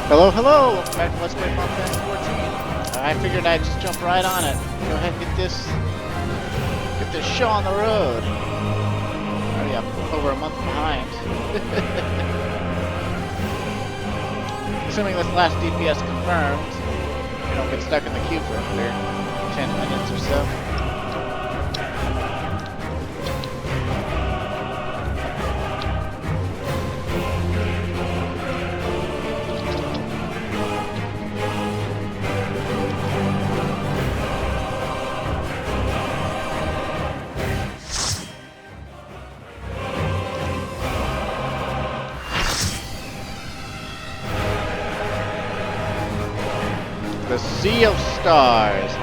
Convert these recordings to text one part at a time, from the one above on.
Hello, hello! Welcome back to Let's Play Final Fantasy 14. I figured I'd just jump right on it. Go ahead and get this show on the road. Already up over a month behind. Assuming this last DPS confirmed, you don't get stuck in the queue for another 10 minutes or so. The Sea of Stars.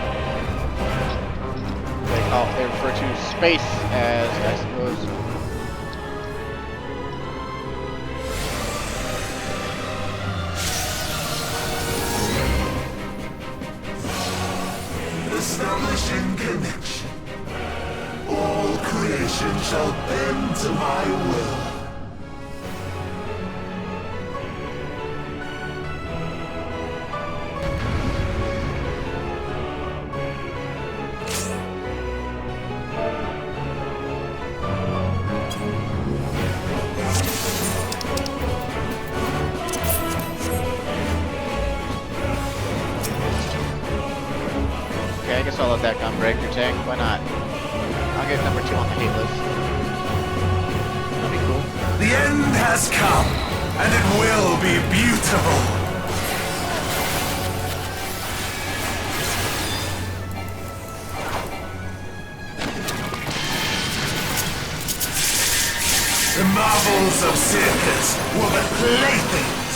They refer to space as, I suppose. Establishing connection. All creation shall bend to my will. Okay, I guess I'll let that gun break your tank. Why not? I'll get number 2 on the hate list. That'd be cool. The end has come, and it will be beautiful. The marvels of circus were but playthings.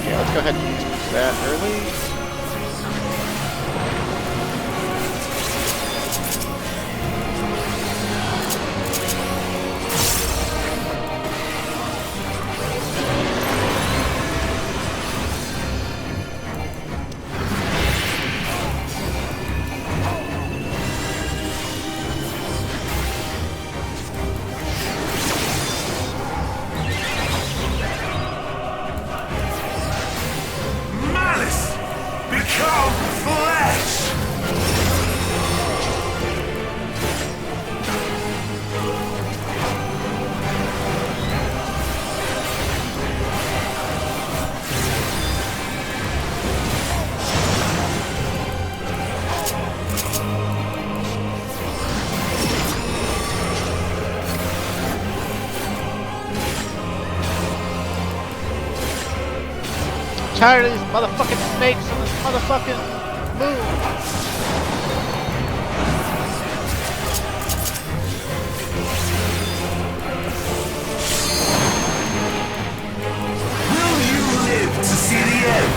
Yeah, let's go ahead and use that early. Become flesh! Tired of these motherfucking snakes on this motherfucking moon. Will you live to see the end?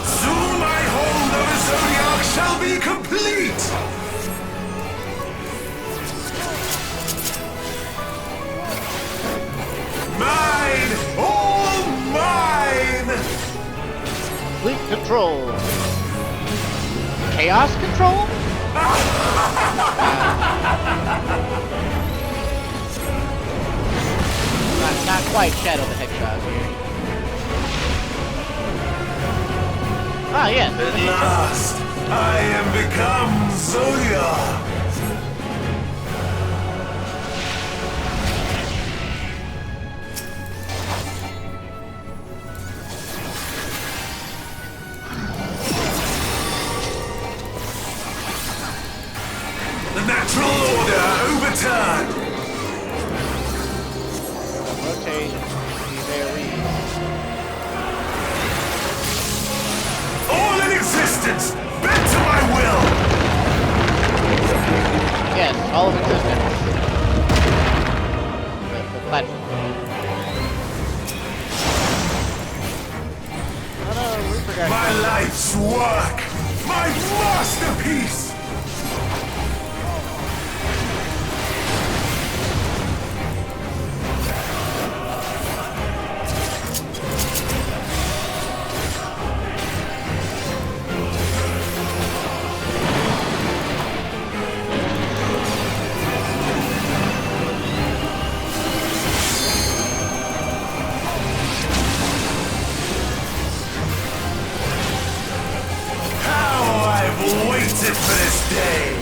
Soon my hold over Zodiark shall be complete! Mine! All mine! Fleet control. Chaos control? Not quite Shadow the Hedgehog here. Ah, yes. At last, I am become Zodiark! The natural order overturned! Rotate these AoEs. All in existence, bent to my will! Yes, this day.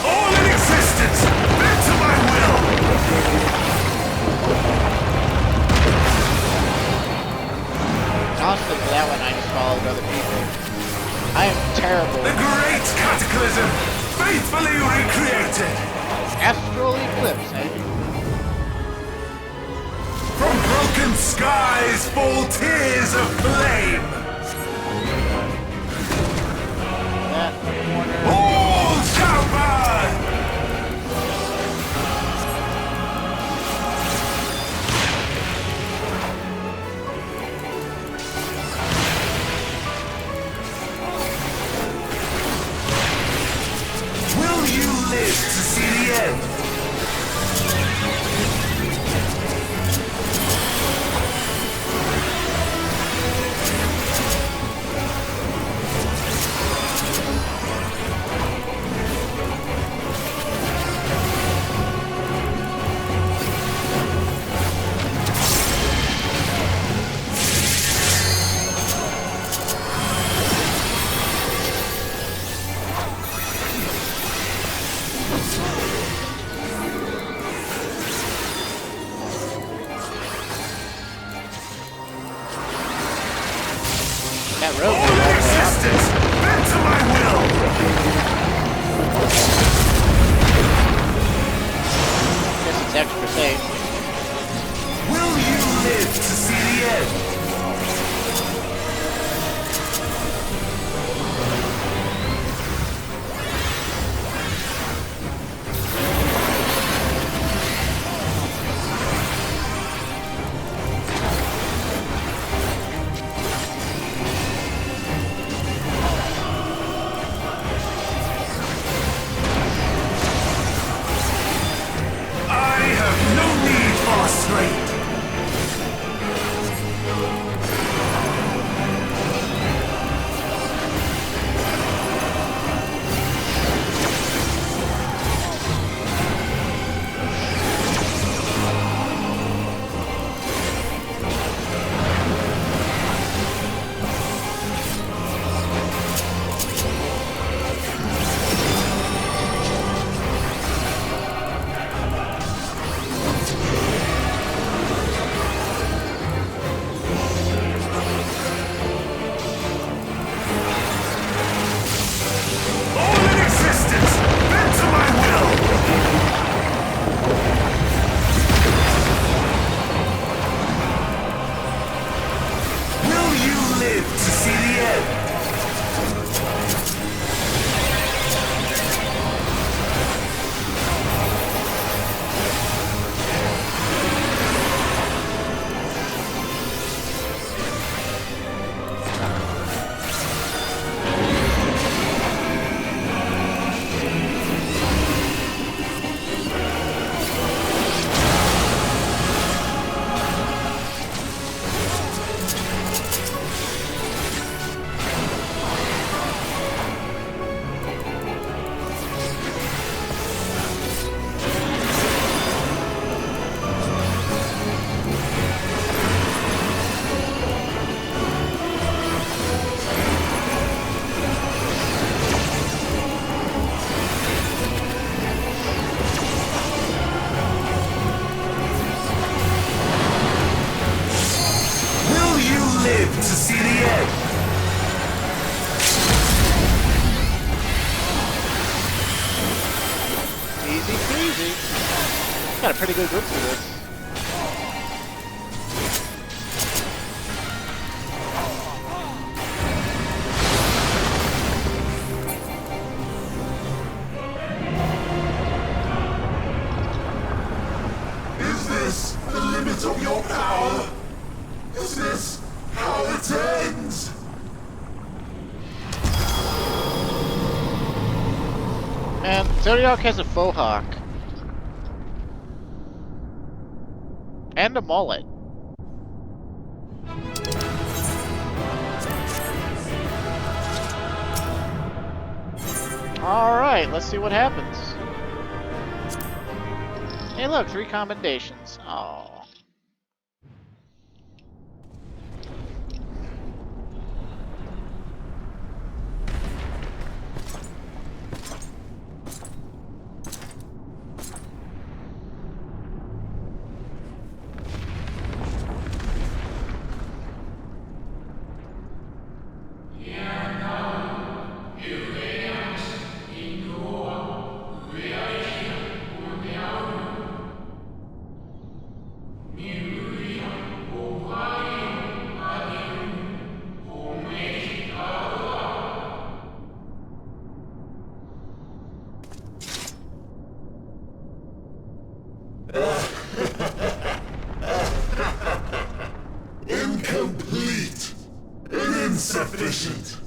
All in existence, bent to my will. Honestly, for that one, I just followed other people. I am terrible. The great cataclysm, faithfully recreated. Astral eclipse, eh? From broken skies fall tears of flame. That corner. All shall burn. Will you live to see the end? That road All goes all in the way up. existence, bent to my will. Guess it's extra safe. Will you live to see the end? I have no need for restraint. All in existence, bent to my will. Will you live to see the end? Will you live to see the end? Easy peasy. Got a pretty good grip for this. Is this the limit of your power? Is this how it ends? Man, Zodiark has a faux hawk. And a mullet. Alright, let's see what happens. Hey look, 3 commendations. Oh. Incomplete and insufficient.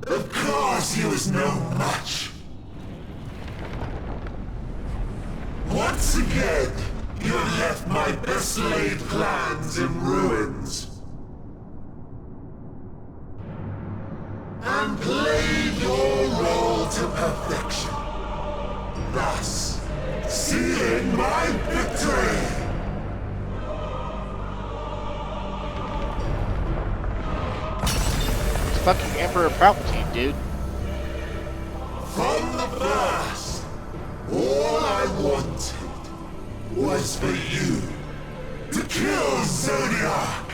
Of course he was no match. Once again, you have left my best laid plans in ruins. And played your role to perfection. Thus, sealing my victory. Fucking Emperor Palpatine, dude. From the first, all I wanted was for you to kill Zodiark.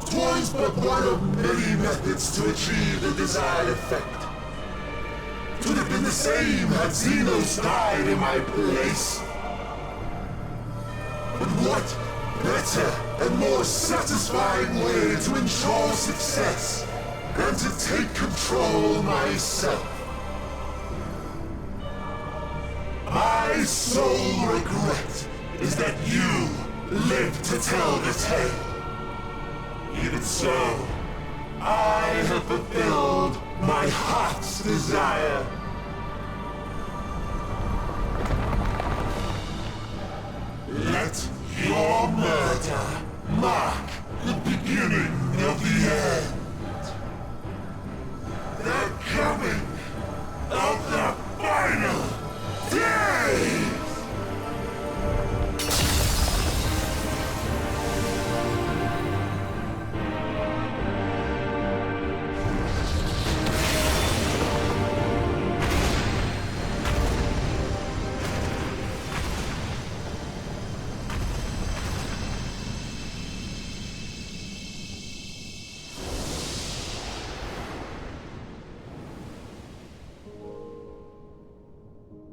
'Twas but one of many methods to achieve the desired effect. 'Twould have been the same had Xenos died in my place. But what better and more satisfying way to ensure success than to take control myself? My sole regret is that you live to tell the tale. Even so, I have fulfilled my heart's desire. Let your murder mark the beginning of the end. The coming of the final day!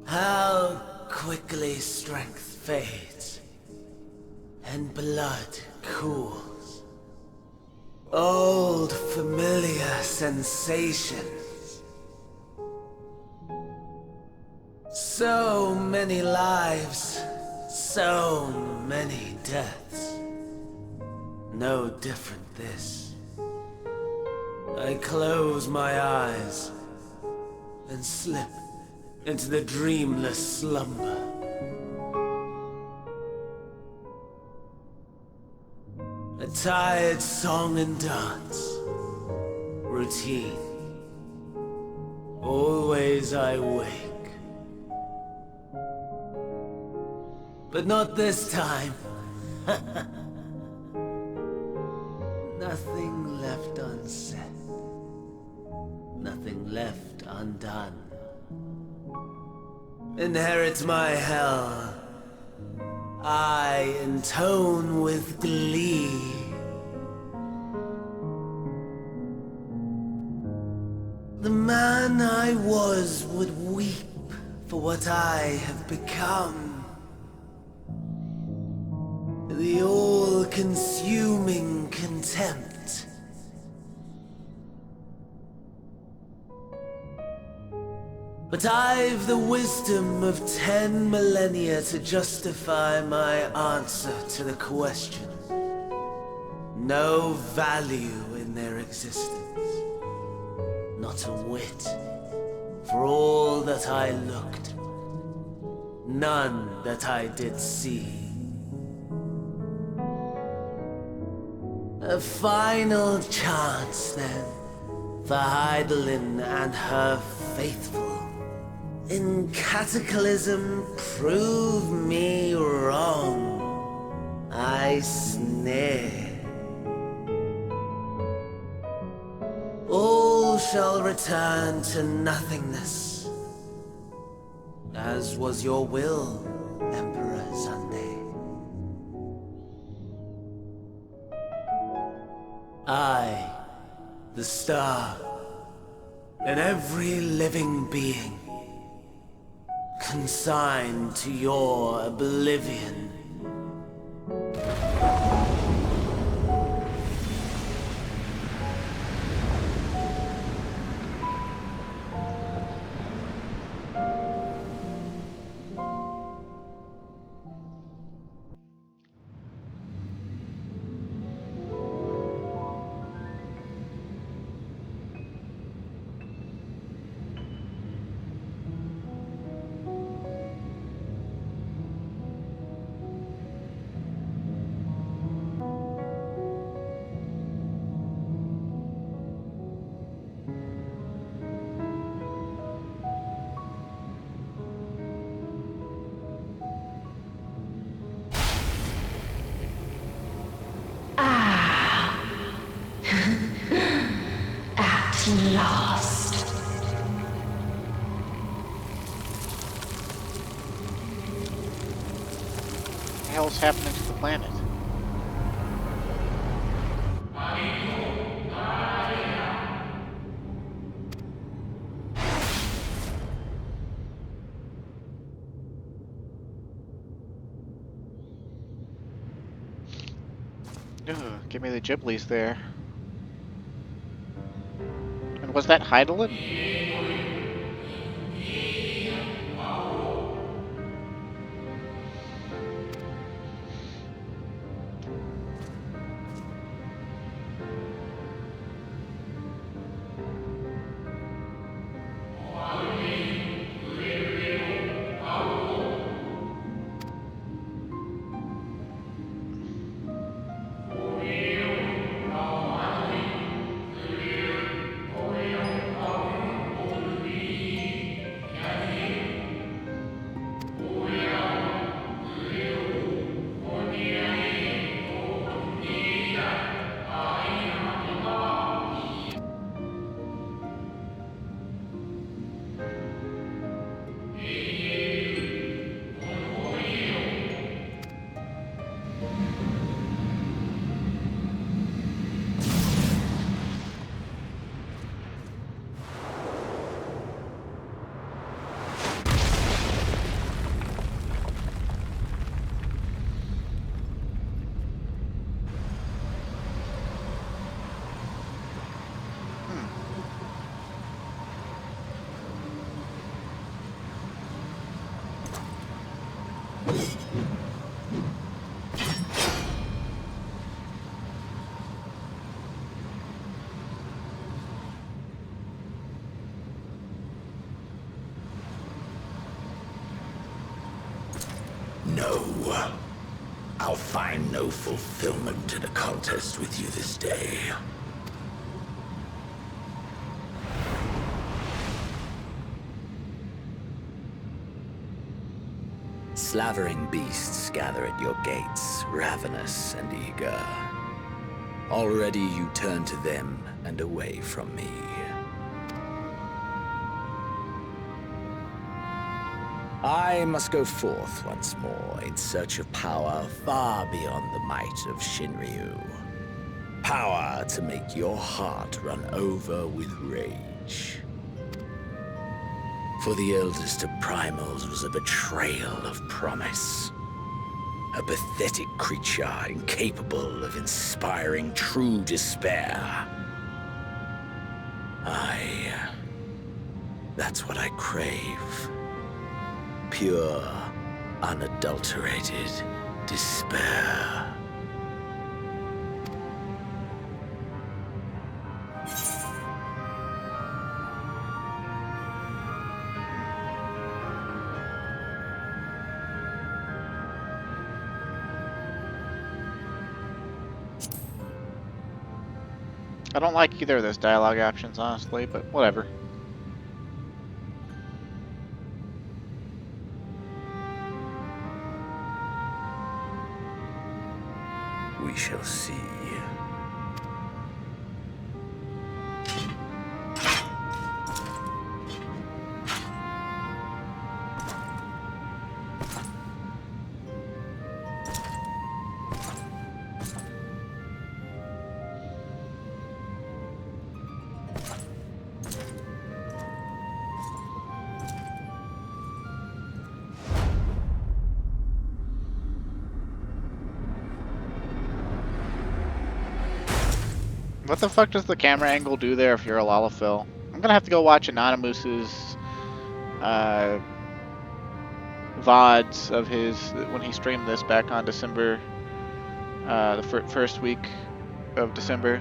How quickly strength fades, and blood cools. Old familiar sensations. So many lives, so many deaths. No different this. I close my eyes and slip into the dreamless slumber. A tired song and dance. Routine. Always I wake. But not this time. Nothing left unsaid. Nothing left undone. Inherit my hell. I intone with glee. The man I was would weep for what I have become. The all-consuming contempt. But I've the wisdom of 10 millennia to justify my answer to the question. No value in their existence. Not a whit. For all that I looked. None that I did see. A final chance, then, for Heidelin and her faithful. In Cataclysm, prove me wrong. I sneer. All shall return to nothingness, as was your will, Emperor Sunday. I, the star, and every living being, consigned to your oblivion. At last. What the hell's happening to the planet? Ugh, give me the Ghiblies there. And was that Heidelin? No. I'll find no fulfillment in a contest with you this day. Slavering beasts gather at your gates, ravenous and eager. Already you turn to them and away from me. I must go forth once more in search of power far beyond the might of Shinryu. Power to make your heart run over with rage. For the eldest of primals was a betrayal of promise. A pathetic creature incapable of inspiring true despair. That's what I crave. Pure, unadulterated despair. I don't like either of those dialogue options, honestly, but whatever. We shall see. What the fuck does the camera angle do there if you're a Lalafell? I'm gonna have to go watch Anonymous's VODs of his when he streamed this back on December, the first week of December.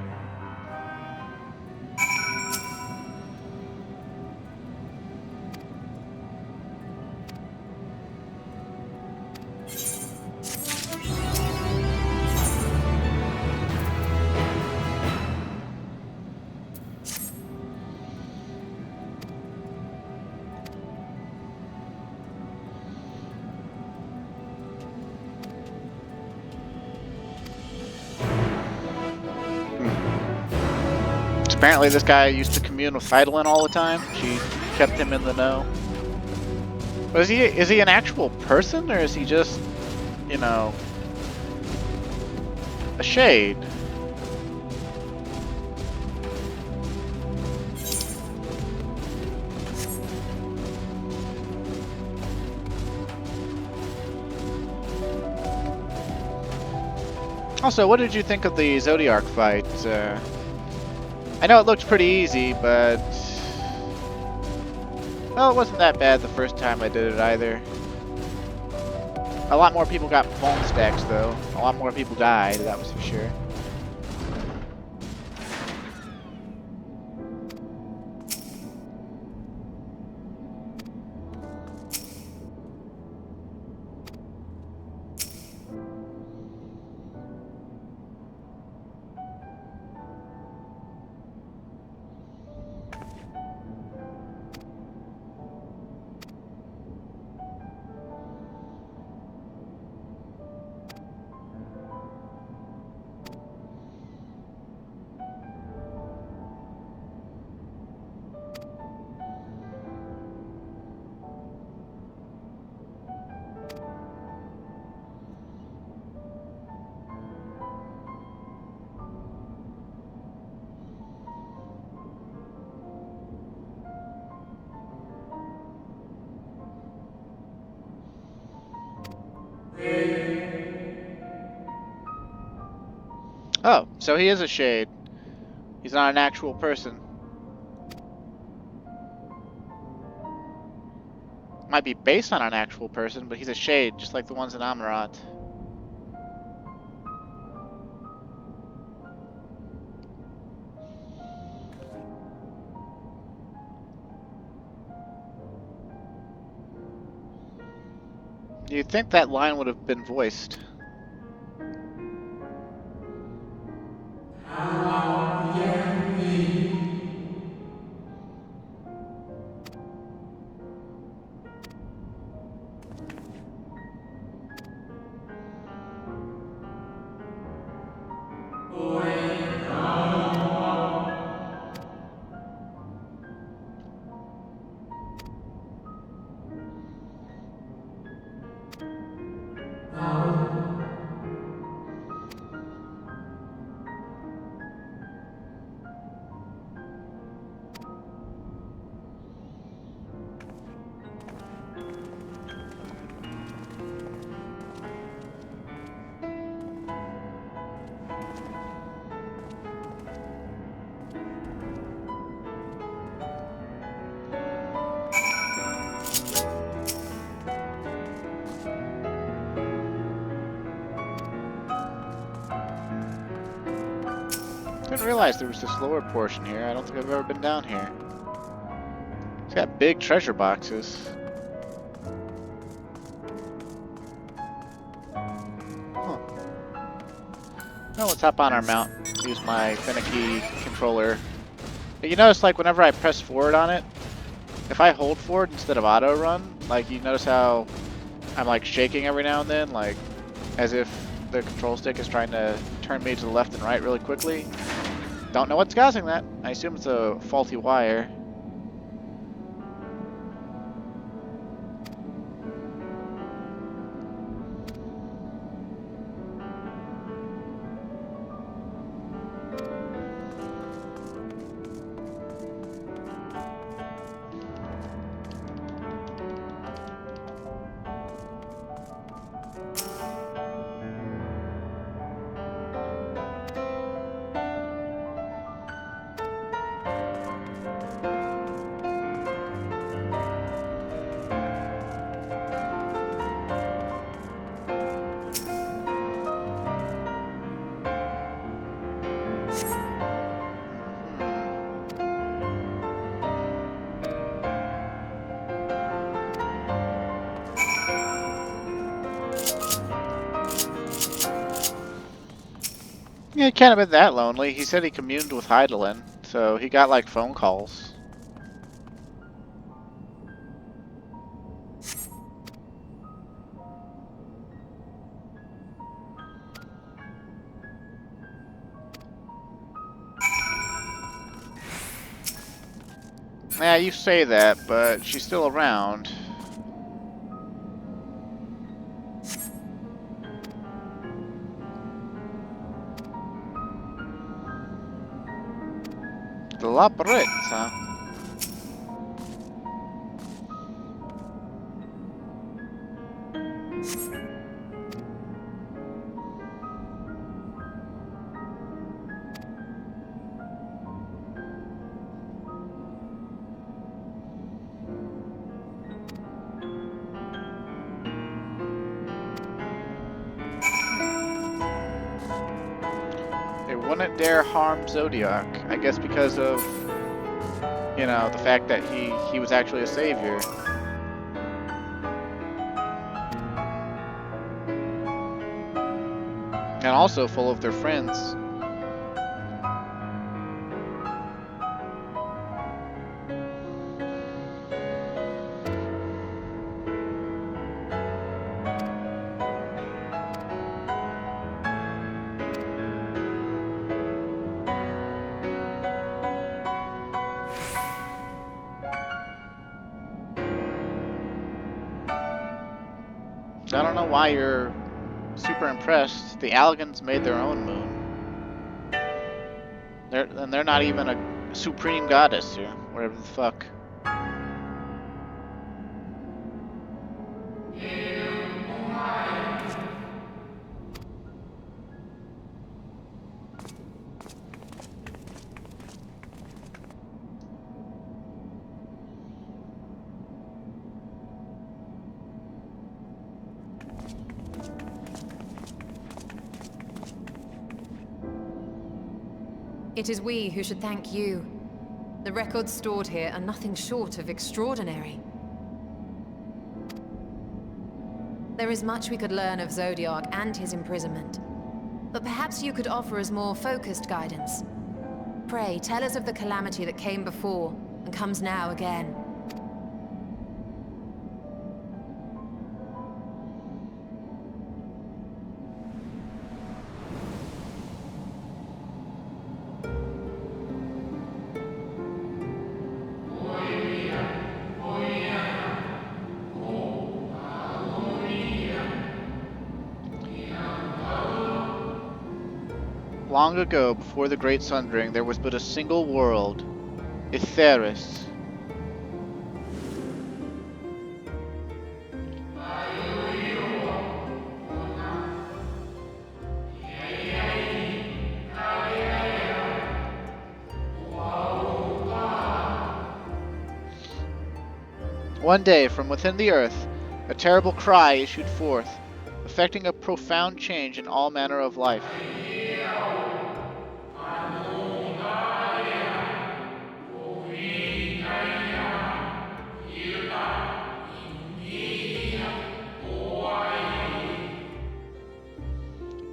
Apparently this guy used to commune with Eidolon all the time. She kept him in the know. But is he an actual person, or is he just, you know, a shade? Also, what did you think of the Zodiark fight? I know it looked pretty easy, but... well, it wasn't that bad the first time I did it either. A lot more people got phone stacks, though. A lot more people died, that was for sure. Oh, so he is a shade. He's not an actual person. Might be based on an actual person, but he's a shade, just like the ones in Amarat. You'd think that line would have been voiced. Didn't realize there was this lower portion here. I don't think I've ever been down here. It's got big treasure boxes. Huh. Oh, let's hop on our mount. Use my finicky controller. But you notice, like, whenever I press forward on it, if I hold forward instead of auto run, like, you notice how I'm, like, shaking every now and then, like, as if the control stick is trying to turn me to the left and right really quickly. Don't know what's causing that. I assume it's a faulty wire. Yeah, he can't have been that lonely. He said he communed with Heidelin, so he got, like, phone calls. Yeah, you say that, but she's still around. The labyrinth, huh? They wouldn't dare harm Zodiark. I guess because of, you know, the fact that he was actually a savior. And also full of their friends. I don't know why you're super impressed. The Allagans made their own moon. They're not even a supreme goddess or whatever the fuck. It is we who should thank you. The records stored here are nothing short of extraordinary. There is much we could learn of Zodiark and his imprisonment, but perhaps you could offer us more focused guidance. Pray, tell us of the calamity that came before, and comes now again. Long ago, before the Great Sundering, there was but a single world, Etheris. One day, from within the earth, a terrible cry issued forth, affecting a profound change in all manner of life.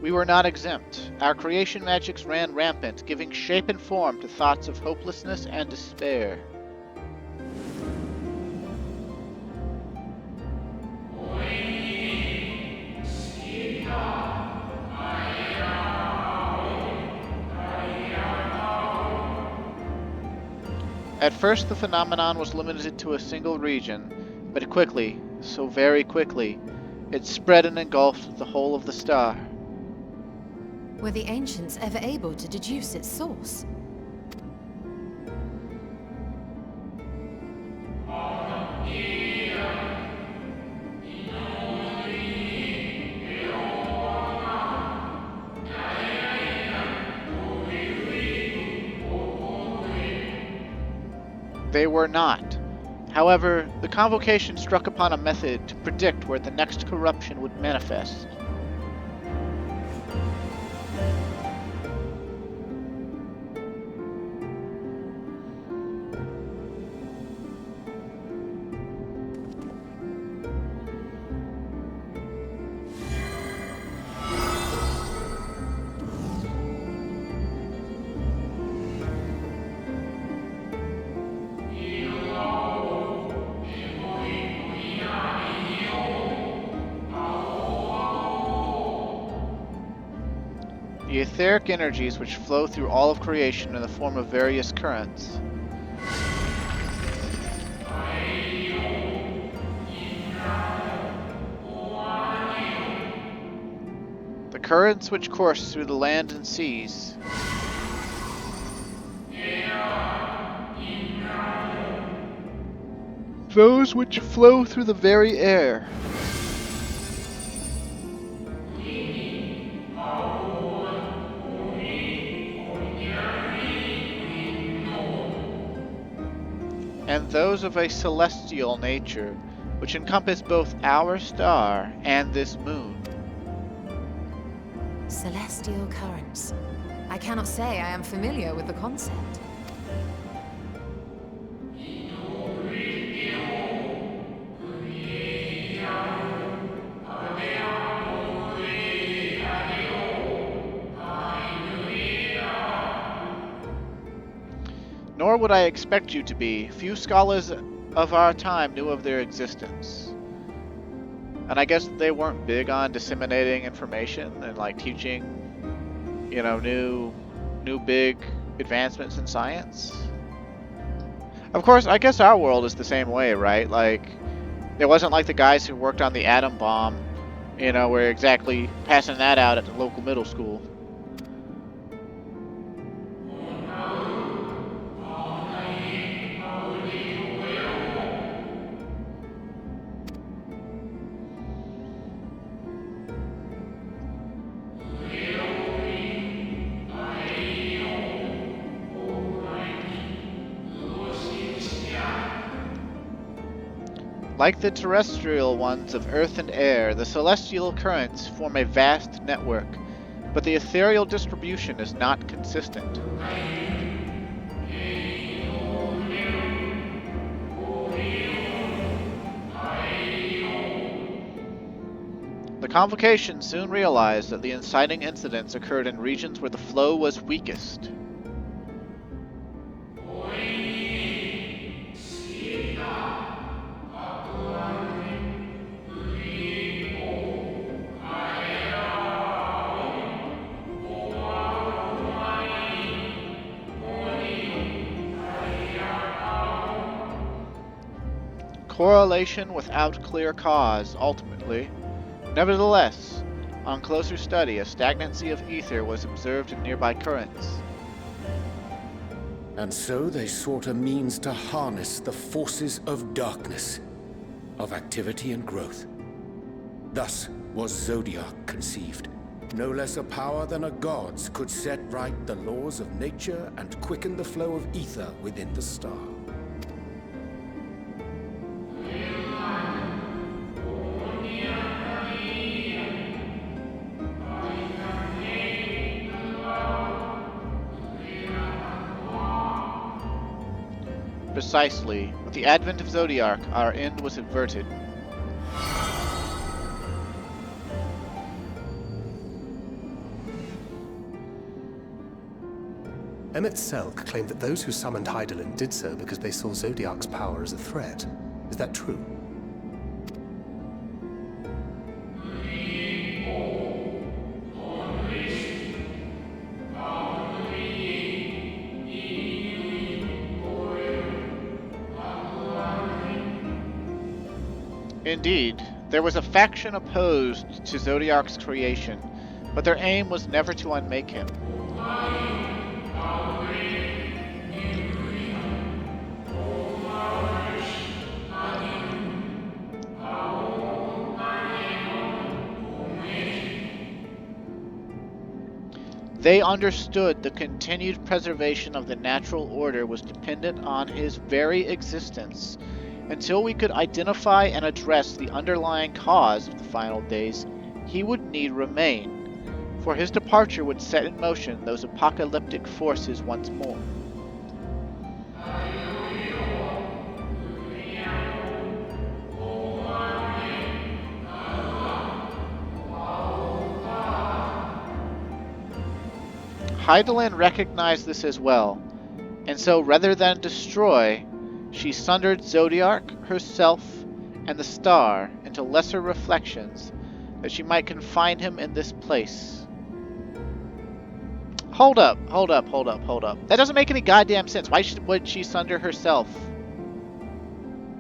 We were not exempt. Our creation magics ran rampant, giving shape and form to thoughts of hopelessness and despair. At first, the phenomenon was limited to a single region, but quickly, so very quickly, it spread and engulfed the whole of the star. Were the ancients ever able to deduce its source? They were not. However, the convocation struck upon a method to predict where the next corruption would manifest. The etheric energies which flow through all of creation in the form of various currents. The currents which course through the land and seas. Those which flow through the very air. And those of a celestial nature, which encompass both our star and this moon. Celestial currents. I cannot say I am familiar with the concept. Nor would I expect you to be. Few scholars of our time knew of their existence. And I guess they weren't big on disseminating information and like teaching, you know, new big advancements in science. Of course, I guess our world is the same way, right? Like, it wasn't like the guys who worked on the atom bomb, you know, were exactly passing that out at the local middle school. Like the terrestrial ones of earth and air, the celestial currents form a vast network, but the ethereal distribution is not consistent. The convocation soon realized that the inciting incidents occurred in regions where the flow was weakest. Correlation without clear cause, ultimately. Nevertheless, on closer study, a stagnancy of ether was observed in nearby currents. And so they sought a means to harness the forces of darkness, of activity and growth. Thus was Zodiark conceived. No less a power than a god's could set right the laws of nature and quicken the flow of ether within the star. Precisely, with the advent of Zodiark, our end was averted. Emmett Selk claimed that those who summoned Hydaelyn did so because they saw Zodiark's power as a threat. Is that true? Indeed, there was a faction opposed to Zodiark's creation, but their aim was never to unmake him. They understood the continued preservation of the natural order was dependent on his very existence. Until we could identify and address the underlying cause of the final days, he would need remain, for his departure would set in motion those apocalyptic forces once more. Hydaelyn recognized this as well, and so rather than destroy, she sundered Zodiark, herself, and the star into lesser reflections, that she might confine him in this place. Hold up. That doesn't make any goddamn sense. Why would she sunder herself?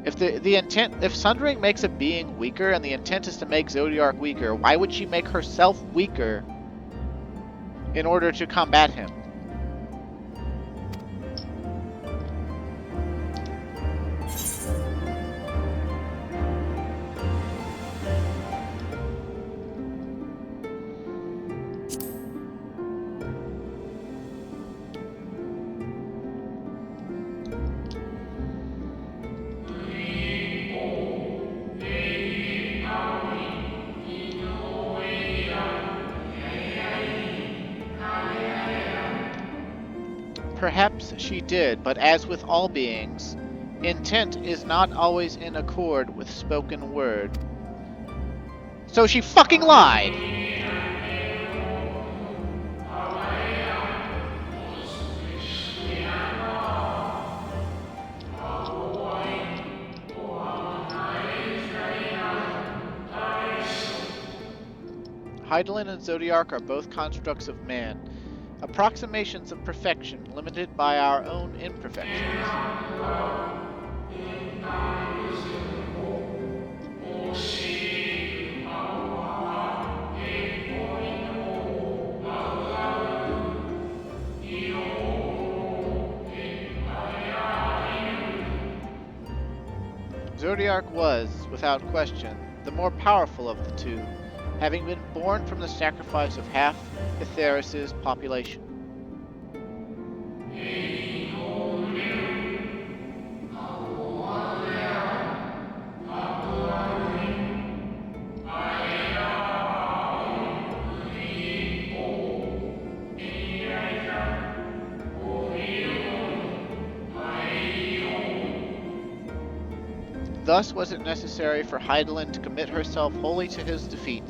If sundering makes a being weaker, and the intent is to make Zodiark weaker, why would she make herself weaker in order to combat him? Perhaps she did, but as with all beings, intent is not always in accord with spoken word. So she fucking lied! Hydaelyn and Zodiark are both constructs of man, approximations of perfection limited by our own imperfections. Zodiark was, without question, the more powerful of the two, having been born from the sacrifice of half Etheirys' population. Thus was it necessary for Hydaelyn to commit herself wholly to his defeat.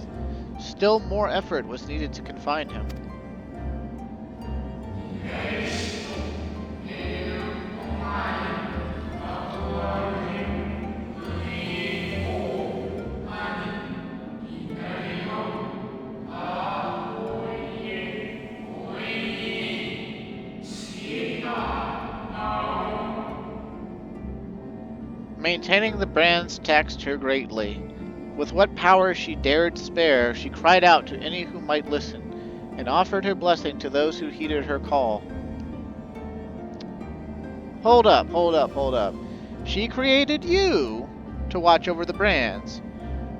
Still more effort was needed to confine him. Maintaining the brands taxed her greatly. With what power she dared spare, she cried out to any who might listen, and offered her blessing to those who heeded her call. Hold up. She created you to watch over the brands.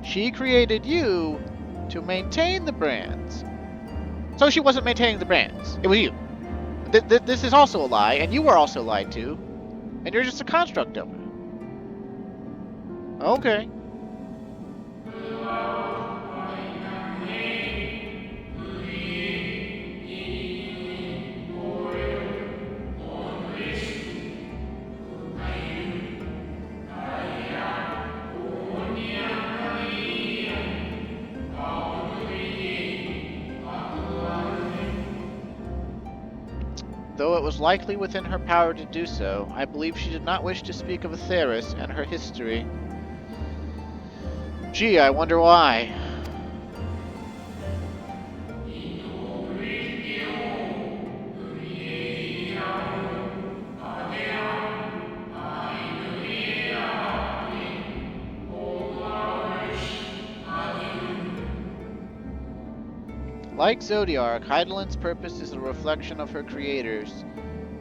She created you to maintain the brands. So she wasn't maintaining the brands. It was you. This is also a lie, and you were also lied to. And you're just a construct of it. Okay. Though it was likely within her power to do so, I believe she did not wish to speak of Atheris and her history. Gee, I wonder why. Like Zodiark, Heidelin's purpose is a reflection of her creators.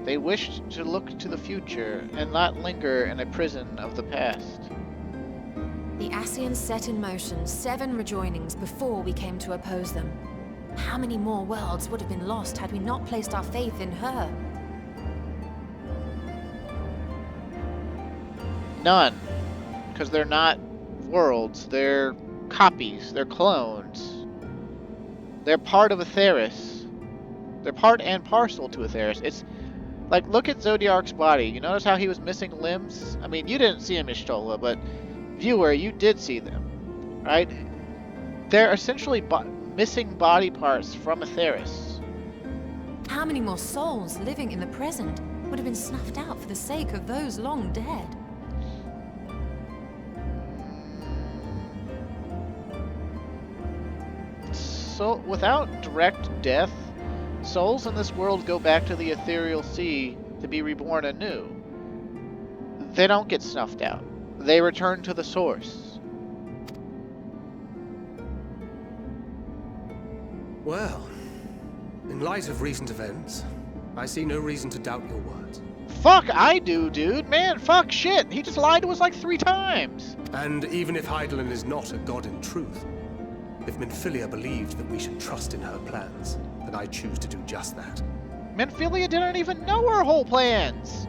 They wished to look to the future and not linger in a prison of the past. The Ascians set in motion 7 rejoinings before we came to oppose them. How many more worlds would have been lost had we not placed our faith in her? None. Because they're not worlds, they're copies, they're clones. They're part of Atheris. They're part and parcel to Atheris. It's like, look at Zodiark's body. You notice how he was missing limbs? I mean, you didn't see him, Ishtola, but viewer, you did see them, right? They're essentially missing body parts from Atheris. How many more souls living in the present would have been snuffed out for the sake of those long dead? So, without direct death, souls in this world go back to the ethereal sea to be reborn anew. They don't get snuffed out. They return to the source. Well, in light of recent events, I see no reason to doubt your words. Fuck, I do, dude. Man, fuck, shit. He just lied to us like 3 times. And even if Heidelin is not a god in truth, if Minfilia believed that we should trust in her plans, then I choose to do just that. Minfilia didn't even know our whole plans.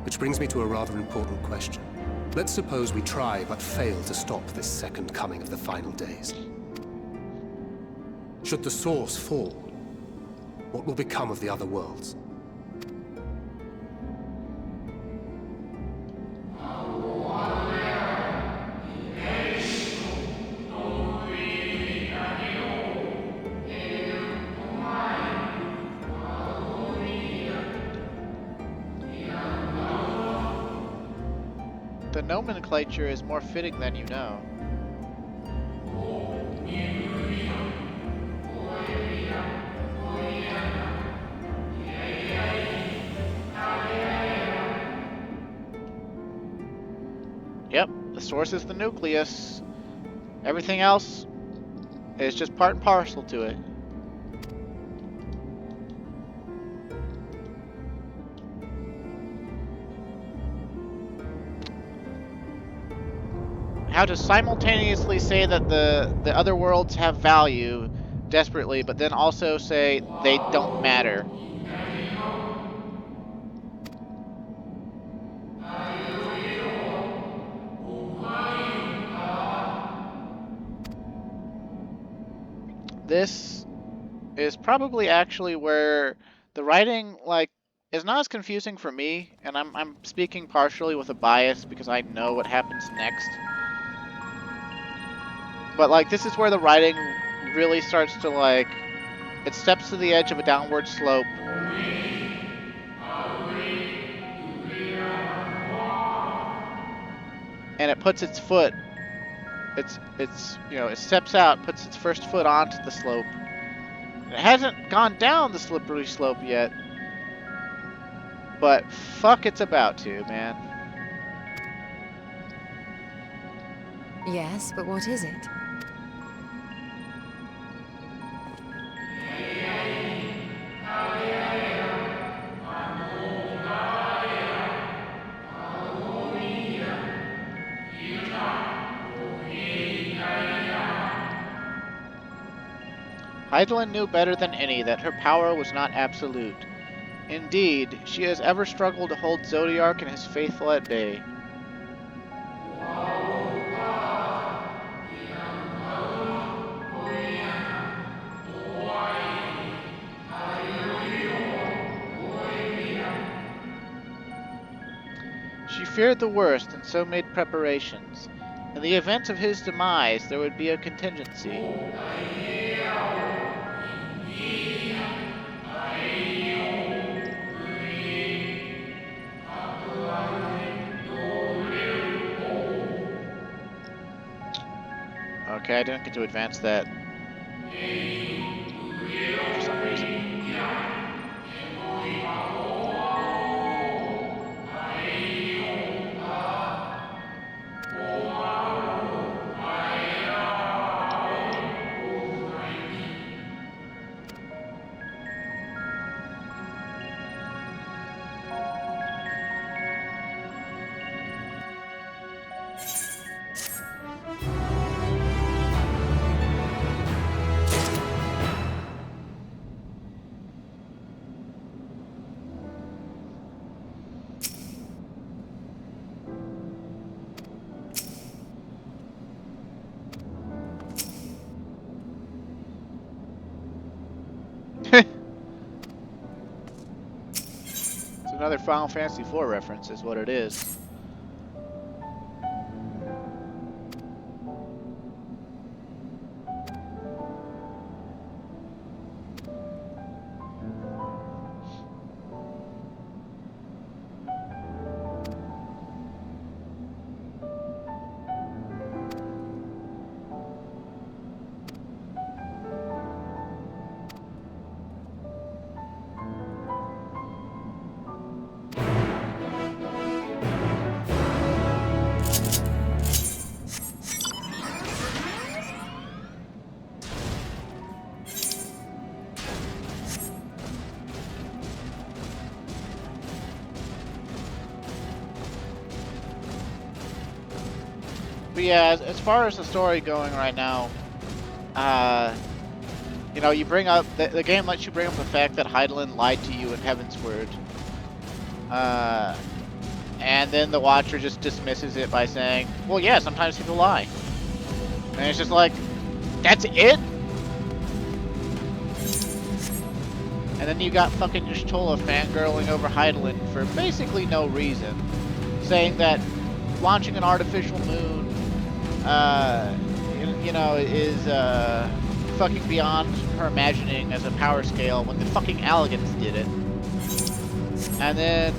Which brings me to a rather important question. Let's suppose we try but fail to stop this second coming of the final days. Should the source fall, what will become of the other worlds? The nomenclature is more fitting than you know. Yep, the source is the nucleus. Everything else is just part and parcel to it. How to simultaneously say that the other worlds have value desperately, but then also say they don't matter. This is probably actually where the writing, like, is not as confusing for me, and I'm speaking partially with a bias because I know what happens next. But, like, this is where the writing really starts to, like, it steps to the edge of a downward slope. And it puts its foot, you know, it steps out, puts its first foot onto the slope. It hasn't gone down the slippery slope yet. But fuck, it's about to, man. Yes, but what is it? Heidelin knew better than any that her power was not absolute. Indeed, she has ever struggled to hold Zodiark and his faithful at bay. She feared the worst and so made preparations. In the event of his demise, there would be a contingency. Okay, I didn't get to advance that for some reason. It's another Final Fantasy IV reference, is what it is. But yeah, as far as the story going right now, you know, you bring up the game lets you bring up the fact that Hydaelyn lied to you in Heavensward, and then the Watcher just dismisses it by saying, "Well, yeah, sometimes people lie," and it's just like, that's it. And then you got fucking Y'shtola fangirling over Hydaelyn for basically no reason, saying that launching an artificial moon, you know, is fucking beyond her imagining as a power scale when the fucking Alligans did it. And then,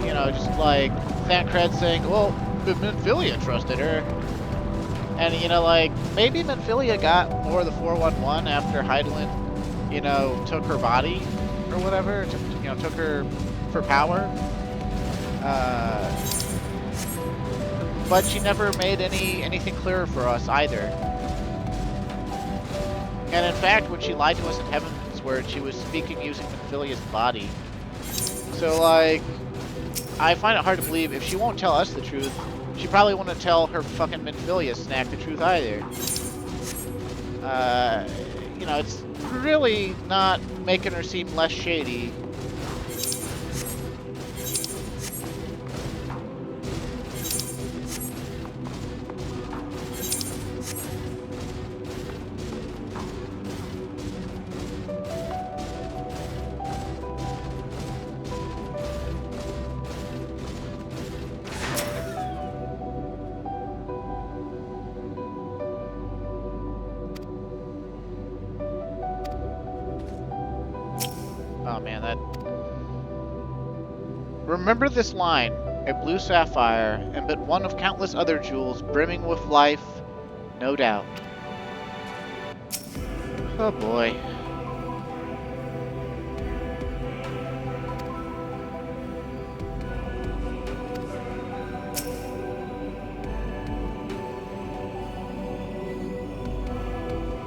you know, just like Thancred saying, well, Minfilia trusted her. And, you know, like, maybe Minfilia got more of the 411 after Hydaelyn, you know, took her body or whatever, you know, took her for power. But she never made anything clearer for us either. And in fact, when she lied to us in Heavensward, she was speaking using Minfilia's body. So, like, I find it hard to believe if she won't tell us the truth, she probably won't tell her fucking Minfilia snack the truth either. You know, it's really not making her seem less shady. Oh man, that... Remember this line, a blue sapphire, and but one of countless other jewels brimming with life, no doubt. Oh boy.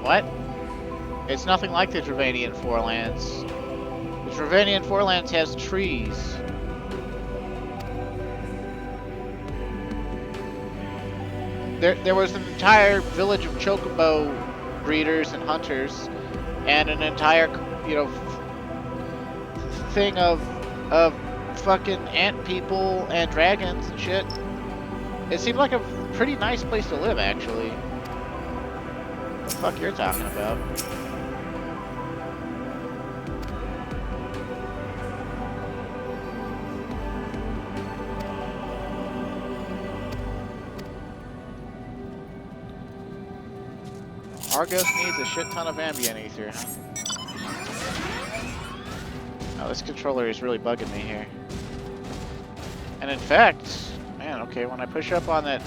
What? It's nothing like the Dravanian Forelands. The Dravanian Forelands has trees. There was an entire village of chocobo breeders and hunters, and an entire, you know, thing of fucking ant people and dragons and shit. It seemed like a pretty nice place to live, actually. What the fuck you're talking about? Argos needs a shit ton of ambient ether, huh? Oh, this controller is really bugging me here. And in fact, man, okay, when I push up on it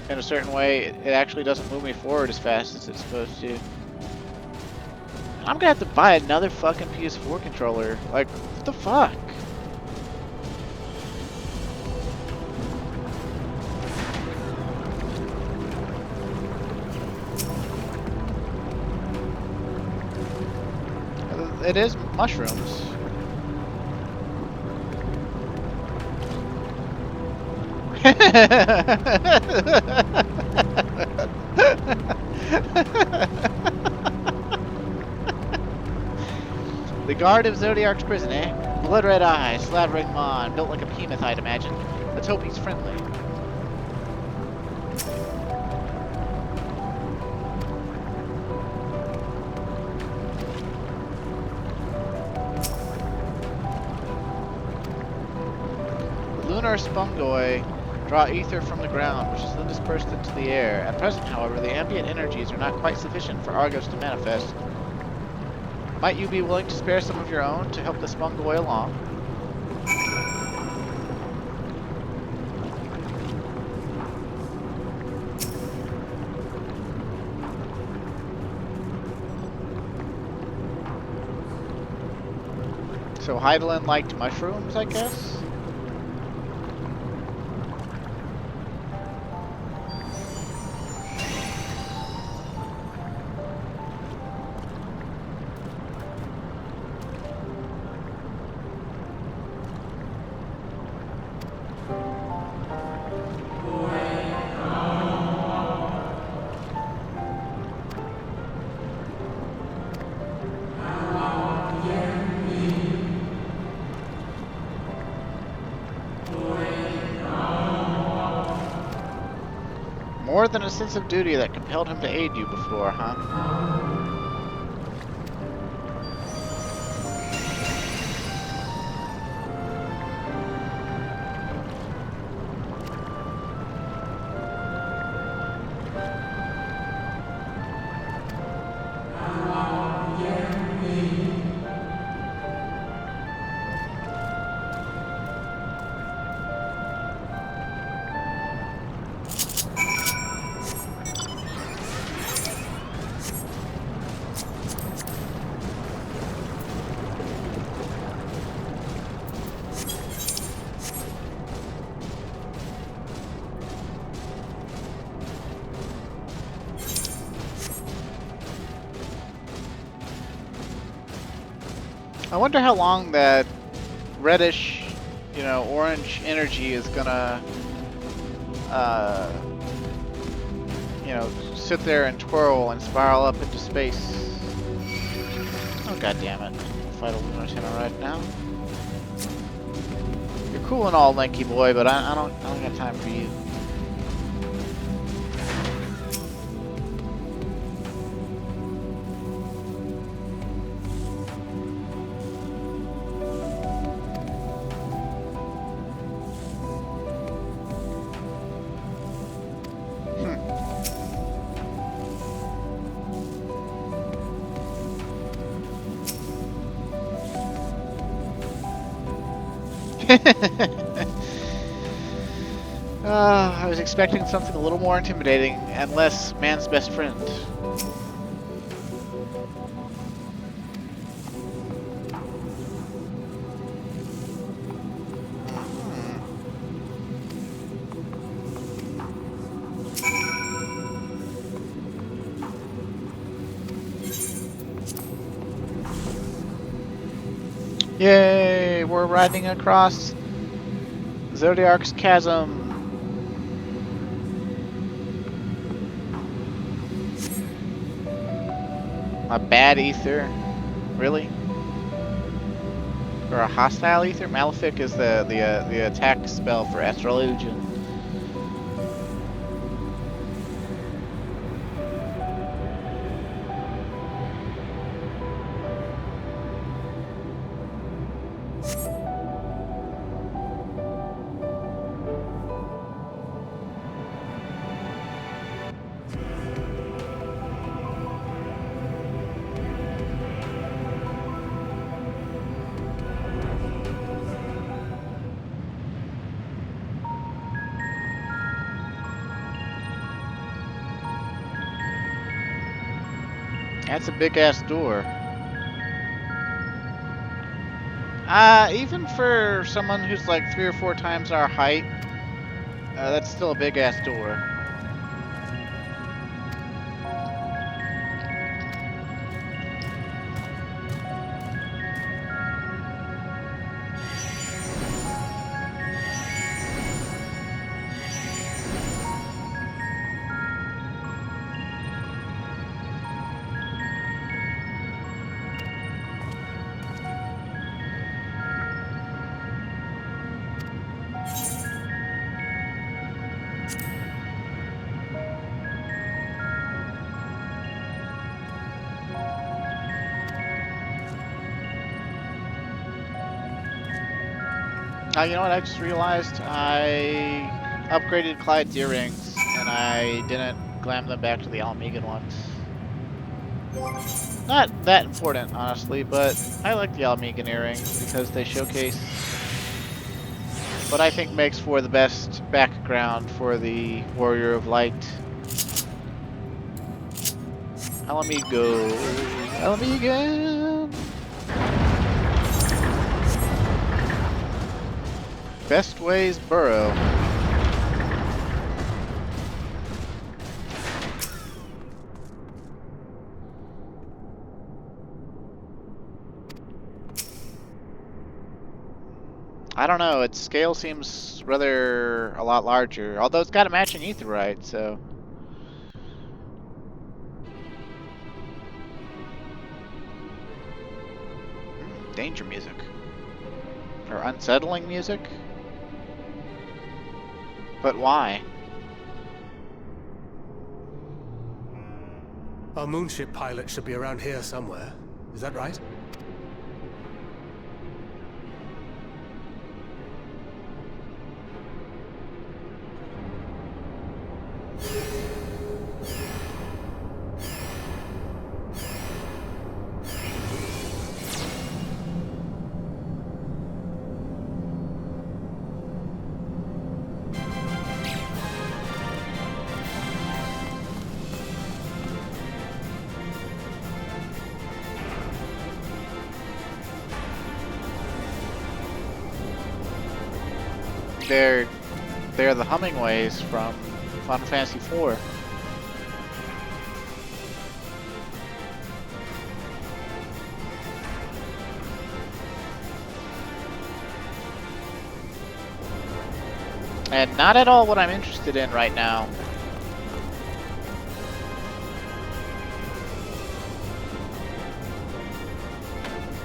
in a certain way, it actually doesn't move me forward as fast as it's supposed to. I'm gonna have to buy another fucking PS4 controller. Like, what the fuck? It is mushrooms. The guard of Zodiark's prison, eh? Blood red eyes, slavering maw, built like a behemoth, I'd imagine. Let's hope he's friendly. The lunar spongoi draw ether from the ground, which is then dispersed into the air. At present, however, the ambient energies are not quite sufficient for Argos to manifest. Might you be willing to spare some of your own to help the spongoi along? So Heidelin liked mushrooms, I guess? More than a sense of duty that compelled him to aid you before, huh? I wonder how long that reddish, you know, orange energy is gonna, you know, sit there and twirl and spiral up into space. Oh, god damn it. Fight a lunar tenor right now. You're cool and all, Lanky boy, but I don't got time for you. I was expecting something a little more intimidating and less man's best friend. Yay! We're riding across Zodiark's chasm. A bad ether? Really? Or a hostile ether? Malefic is the attack spell for Astrologian. That's a big ass door. Even for someone who's like 3 or 4 times our height, that's still a big ass door. You know what? I just realized I upgraded Clyde's earrings, and I didn't glam them back to the Almegan ones. Not that important, honestly, but I like the Almegan earrings because they showcase what I think makes for the best background for the Warrior of Light. Almegan. Almegan! Best ways burrow. I don't know, its scale seems rather a lot larger, although it's got a matching aetherite, so... danger music. Or unsettling music? But why? Our moonship pilot should be around here somewhere. Is that right? They're the Hummingways from Final Fantasy IV. And not at all what I'm interested in right now.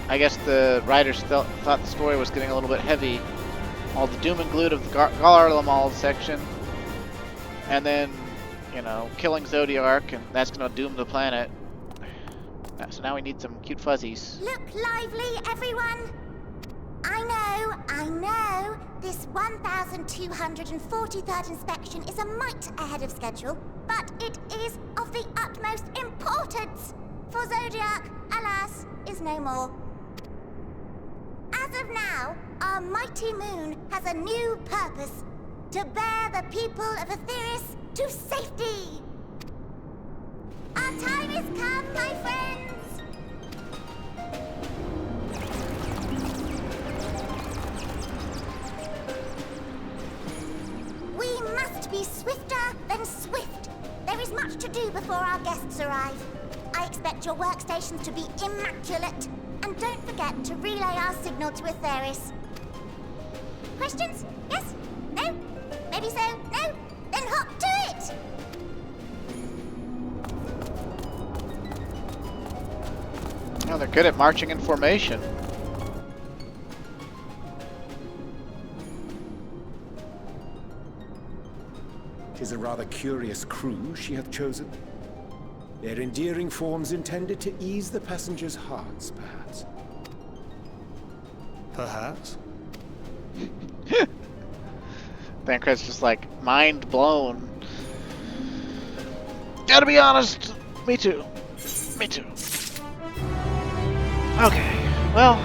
I guess the writers thought the story was getting a little bit heavy. All the doom and gloom of the Garlemald section, and then, you know, killing Zodiark, and that's gonna doom the planet. So now we need some cute fuzzies. Look lively, everyone! I know, this 1,243rd inspection is a mite ahead of schedule, but it is of the utmost importance, for Zodiark, alas, is no more. As of now, our mighty moon has a new purpose: to bear the people of Etheirys to safety! Our time has come, my friends! We must be swifter than swift. There is much to do before our guests arrive. I expect your workstations to be immaculate. And don't forget to relay our signal to Etheirys. Questions? Yes? No? Maybe so? No? Then hop to it! Oh, they're good at marching in formation. Tis a rather curious crew she hath chosen. Their endearing forms intended to ease the passengers' hearts, perhaps. Perhaps. Bancred's just like, mind blown. Gotta be honest, me too. Me too. Okay, well,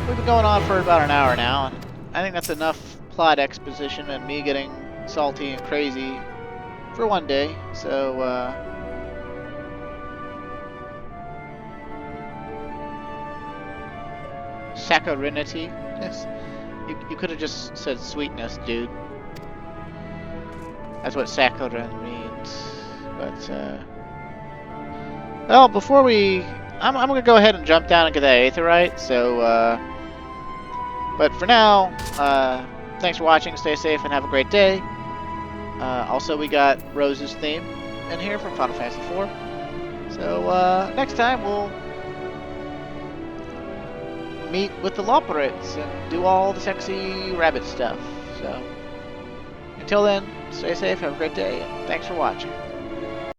we've been going on for about an hour now, and I think that's enough plot exposition and me getting salty and crazy for one day, so, Saccharinity. Yes. You could have just said sweetness, dude. That's what saccharin means. But, well, before we... I'm going to go ahead and jump down and get that aetherite, so, but for now, thanks for watching, stay safe, and have a great day. Also, we got Rose's theme in here from Final Fantasy IV. So, next time we'll meet with the Loperates and do all the sexy rabbit stuff. So, until then, stay safe, have a great day, and thanks for watching.